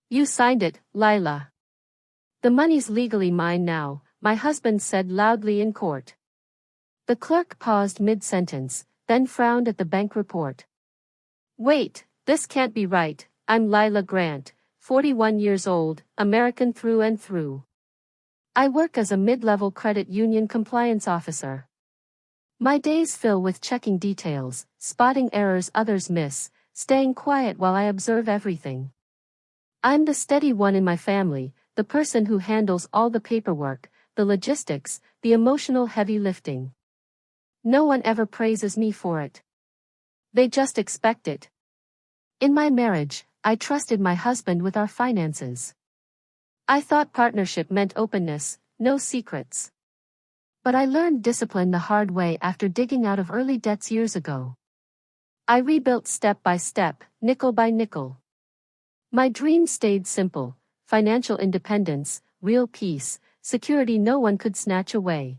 You signed it, Lila. The money's legally mine now, my husband said loudly in court. The clerk paused mid-sentence, then frowned at the bank report. Wait, this can't be right. I'm Lila Grant, 41 years old, American through and through. I work as a mid-level credit union compliance officer. My days fill with checking details, spotting errors others miss, staying quiet while I observe everything. I'm the steady one in my family, the person who handles all the paperwork, the logistics, the emotional heavy lifting. No one ever praises me for it. They just expect it. In my marriage, I trusted my husband with our finances. I thought partnership meant openness, no secrets. But I learned discipline the hard way after digging out of early debts years ago. I rebuilt step by step, nickel by nickel. My dream stayed simple: financial independence, real peace, security no one could snatch away.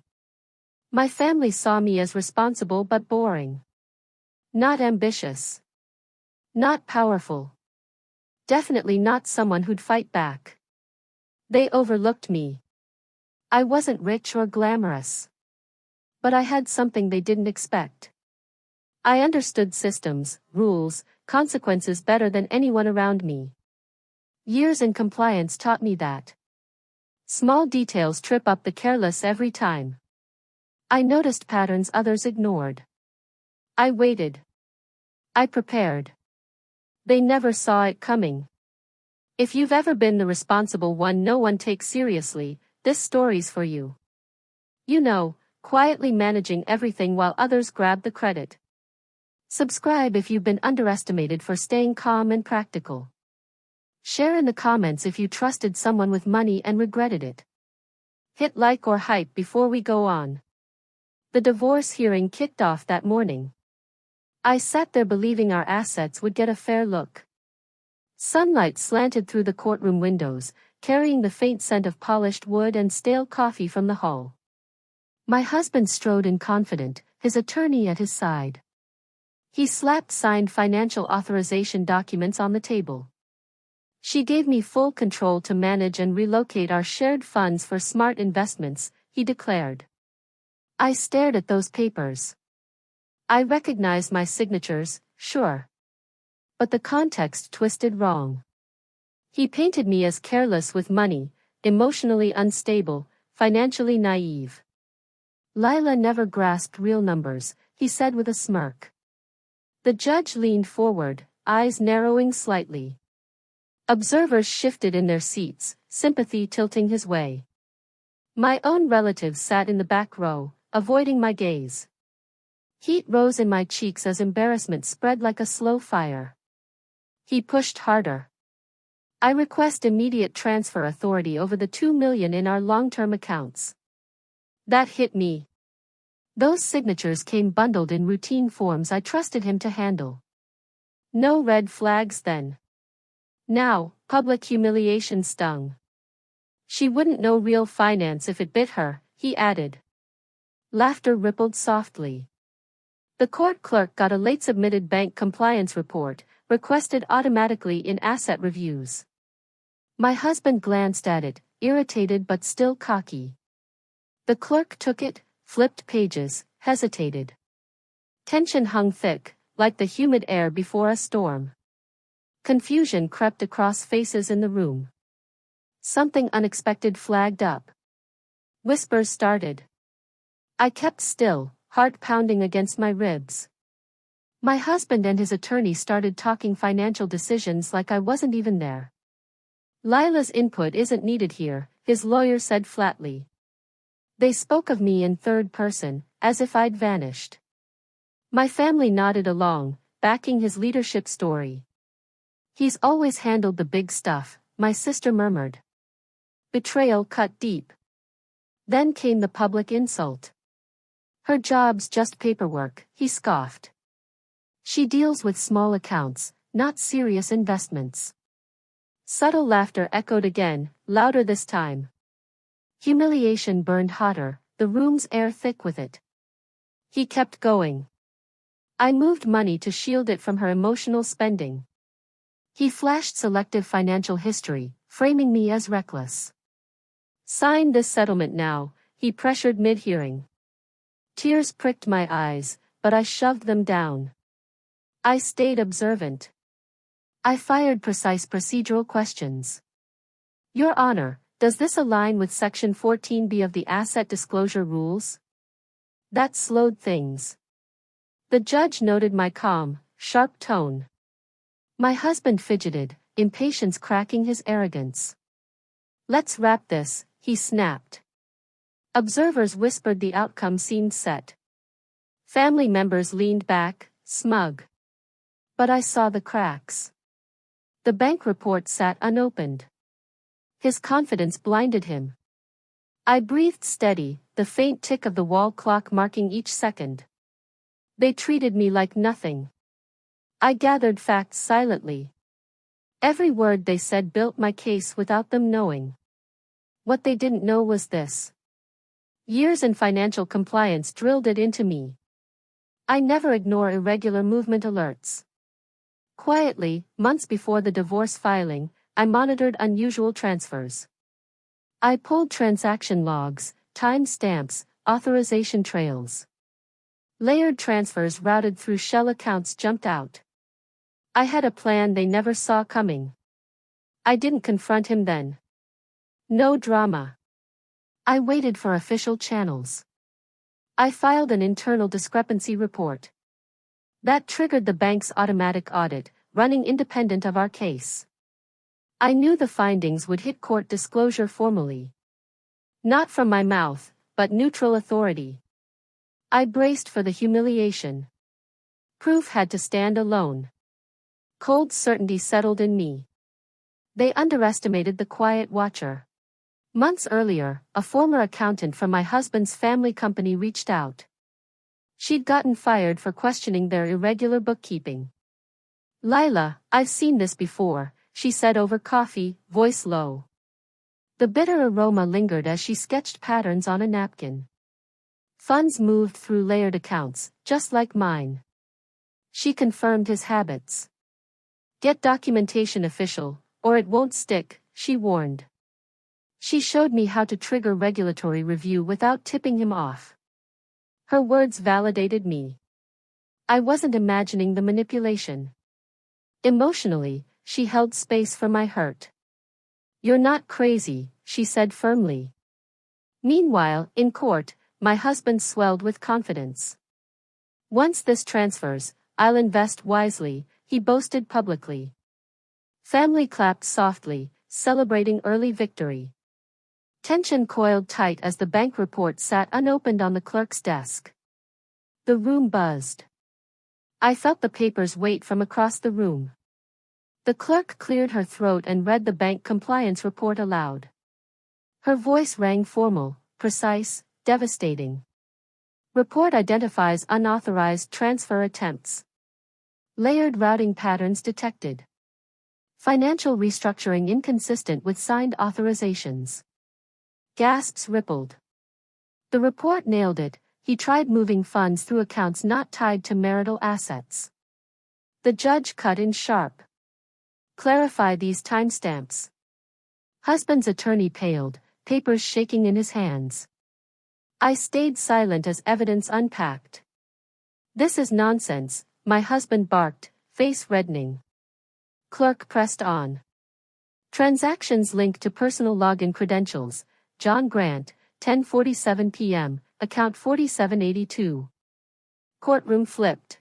My family saw me as responsible but boring. Not ambitious. Not powerful. Definitely not someone who'd fight back. They overlooked me. I wasn't rich or glamorous. But I had something they didn't expect. I understood systems, rules, consequences better than anyone around me. Years in compliance taught me that. Small details trip up the careless every time. I noticed patterns others ignored. I waited. I prepared. They never saw it coming. If you've ever been the responsible one no one takes seriously, this story's for you. You know, quietly managing everything while others grab the credit. Subscribe if you've been underestimated for staying calm and practical. Share in the comments if you trusted someone with money and regretted it. Hit like or hype before we go on. The divorce hearing kicked off that morning. I sat there believing our assets would get a fair look. Sunlight slanted through the courtroom windows, carrying the faint scent of polished wood and stale coffee from the hall. My husband strode in confident, his attorney at his side. He slapped signed financial authorization documents on the table. She gave me full control to manage and relocate our shared funds for smart investments, he declared. I stared at those papers. I recognized my signatures, sure. But the context twisted wrong. He painted me as careless with money, emotionally unstable, financially naive. Lila never grasped real numbers, he said with a smirk. The judge leaned forward, eyes narrowing slightly. Observers shifted in their seats, sympathy tilting his way. My own relatives sat in the back row, avoiding my gaze. Heat rose in my cheeks as embarrassment spread like a slow fire. He pushed harder. I request immediate transfer authority over the $2 million in our long-term accounts. That hit me. Those signatures came bundled in routine forms I trusted him to handle. No red flags then. Now, public humiliation stung. She wouldn't know real finance if it bit her, he added. Laughter rippled softly. The court clerk got a late-submitted bank compliance report, requested automatically in asset reviews. My husband glanced at it, irritated but still cocky. The clerk took it, flipped pages, hesitated. Tension hung thick, like the humid air before a storm. Confusion crept across faces in the room. Something unexpected flagged up. Whispers started. I kept still, heart pounding against my ribs. My husband and his attorney started talking financial decisions like I wasn't even there. Lila's input isn't needed here, his lawyer said flatly. They spoke of me in third person, as if I'd vanished. My family nodded along, backing his leadership story. He's always handled the big stuff, my sister murmured. Betrayal cut deep. Then came the public insult. Her job's just paperwork, he scoffed. She deals with small accounts, not serious investments. Subtle laughter echoed again, louder this time. Humiliation burned hotter, the room's air thick with it. He kept going. I moved money to shield it from her emotional spending. He flashed selective financial history, framing me as reckless. Sign this settlement now, he pressured mid-hearing. Tears pricked my eyes, but I shoved them down. I stayed observant. I fired precise procedural questions. Your Honor, does this align with Section 14B of the Asset Disclosure Rules? That slowed things. The judge noted my calm, sharp tone. My husband fidgeted, impatience cracking his arrogance. Let's wrap this, he snapped. Observers whispered the outcome seemed set. Family members leaned back, smug. But I saw the cracks. The bank report sat unopened. His confidence blinded him. I breathed steady, the faint tick of the wall clock marking each second. They treated me like nothing. I gathered facts silently. Every word they said built my case without them knowing. What they didn't know was this. Years in financial compliance drilled it into me. I never ignore irregular movement alerts. Quietly, months before the divorce filing, I monitored unusual transfers. I pulled transaction logs, time stamps, authorization trails. Layered transfers routed through shell accounts jumped out. I had a plan they never saw coming. I didn't confront him then. No drama. I waited for official channels. I filed an internal discrepancy report. That triggered the bank's automatic audit, running independent of our case. I knew the findings would hit court disclosure formally. Not from my mouth, but neutral authority. I braced for the humiliation. Proof had to stand alone. Cold certainty settled in me. They underestimated the quiet watcher. Months earlier, a former accountant from my husband's family company reached out. She'd gotten fired for questioning their irregular bookkeeping. Lila, I've seen this before, she said over coffee, voice low. The bitter aroma lingered as she sketched patterns on a napkin. Funds moved through layered accounts, just like mine. She confirmed his habits. Get documentation official, or it won't stick, she warned. She showed me how to trigger regulatory review without tipping him off. Her words validated me. I wasn't imagining the manipulation. Emotionally, she held space for my hurt. You're not crazy, she said firmly. Meanwhile, in court, my husband swelled with confidence. Once this transfers, I'll invest wisely, he boasted publicly. Family clapped softly, celebrating early victory. Tension coiled tight as the bank report sat unopened on the clerk's desk. The room buzzed. I felt the paper's weight from across the room. The clerk cleared her throat and read the bank compliance report aloud. Her voice rang formal, precise, devastating. Report identifies unauthorized transfer attempts. Layered routing patterns detected. Financial restructuring inconsistent with signed authorizations. Gasps rippled. The report nailed it. He tried moving funds through accounts not tied to marital assets. The judge cut in sharp. Clarify these timestamps. Husband's attorney paled, papers shaking in his hands. I stayed silent as evidence unpacked. This is nonsense, my husband barked, face reddening. Clerk pressed on. Transactions linked to personal login credentials. John Grant, 10:47 p.m., account 4782. Courtroom flipped.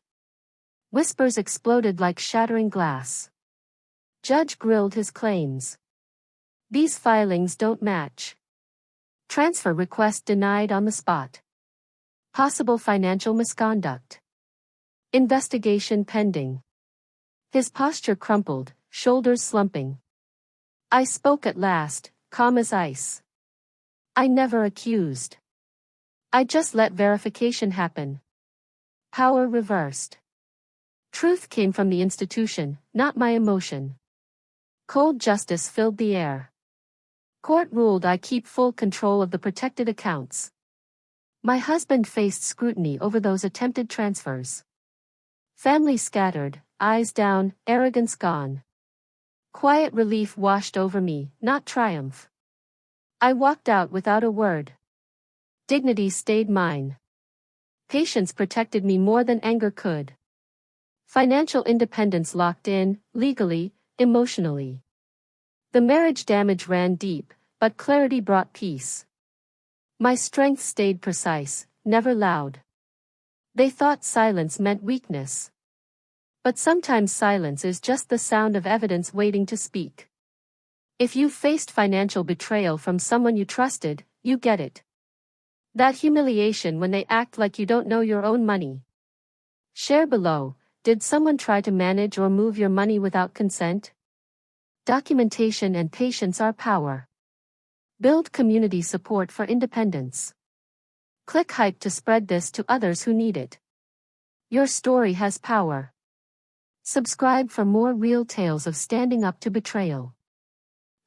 Whispers exploded like shattering glass. Judge grilled his claims. These filings don't match. Transfer request denied on the spot. Possible financial misconduct. Investigation pending. His posture crumpled, shoulders slumping. I spoke at last, calm as ice. I never accused. I just let verification happen. Power reversed. Truth came from the institution, not my emotion. Cold justice filled the air. Court ruled I keep full control of the protected accounts. My husband faced scrutiny over those attempted transfers. Family scattered, eyes down, arrogance gone. Quiet relief washed over me, not triumph. I walked out without a word. Dignity stayed mine. Patience protected me more than anger could. Financial independence locked in, legally, emotionally. The marriage damage ran deep, but clarity brought peace. My strength stayed precise, never loud. They thought silence meant weakness. But sometimes silence is just the sound of evidence waiting to speak. If you faced financial betrayal from someone you trusted, you get it. That humiliation when they act like you don't know your own money. Share below, did someone try to manage or move your money without consent? Documentation and patience are power. Build community support for independence. Click hype to spread this to others who need it. Your story has power. Subscribe for more real tales of standing up to betrayal.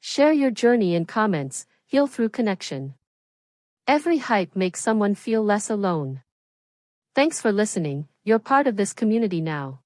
Share your journey in comments, heal through connection. Every hype makes someone feel less alone. Thanks for listening, you're part of this community now.